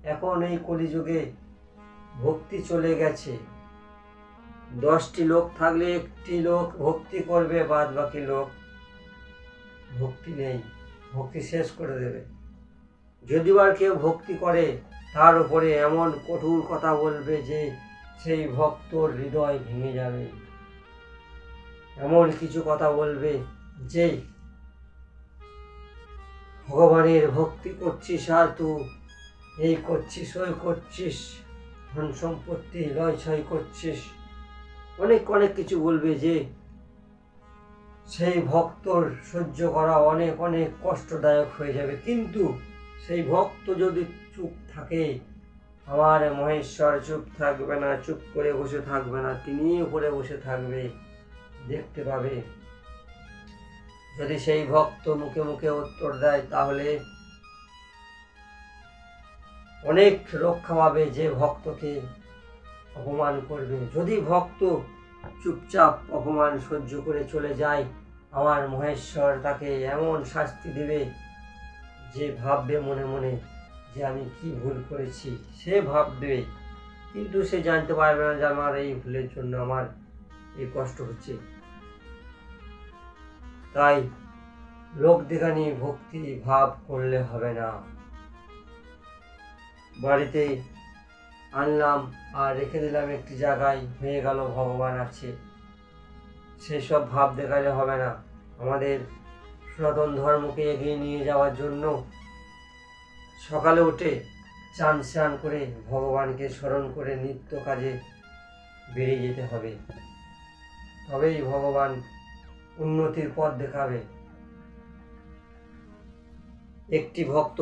এখন এই কলিযুগে ভক্তি চলে গেছে। 10টি লোক থাকলে একটি লোক ভক্তি করবে, বাদ বাকি লোক ভক্তি নেই, ভক্তি শেষ করে দেবে। যদি বা কেউ ভক্তি করে তার উপরে এমন কঠোর কথা বলবে যে সেই ভক্তর হৃদয় ভেঙে যাবে। এমন কিছু কথা বলবে যে ভগবানের ভক্তি করছিস আর তুই এই করছিস, ওই করছিস, ধন সম্পত্তি লয় ছয় করছিস, অনেক অনেক কিছু বলবে যে সেই ভক্তর সহ্য করা অনেক অনেক কষ্টদায়ক হয়ে যাবে। কিন্তু সেই ভক্ত যদি চুপ থাকে, আমার মহেশ্বর চুপ থাকবে না, চুপ করে বসে থাকবে না, তিনি উপরে বসে থাকবে, দেখতে পাবে। যদি সেই ভক্ত মুখে মুখে উত্তর দেয় তাহলে অনেক রক্ষা পাবে যে ভক্তকে অপমান করবে। যদি ভক্ত চুপচাপ অপমান সহ্য করে চলে যায়, আমার মহেশ্বর তাকে এমন শাস্তি দেবে যে ভাববে মনে মনে যে আমি কি ভুল করেছি। সে ভাববে, কিন্তু সে জানতে পারবে না যে আমার এই ভুলের জন্য আমার এই কষ্ট হচ্ছে। তাই লোক দেখানি ভক্তি ভাব করলে হবে না। বাড়িতে আনলাম আর রেখে দিলাম একটি জায়গায়, হয়ে গেল ভগবান আছে, সেসব ভাব দেখালে হবে না। আমাদের সনাতন ধর্মকে এগিয়ে নিয়ে যাওয়ার জন্য সকালে উঠে স্নান করে ভগবানকে স্মরণ করে নিত্য কাজে বেরিয়ে যেতে হবে। তবেই ভগবান উন্নতির পথ দেখাবে। একটি ভক্ত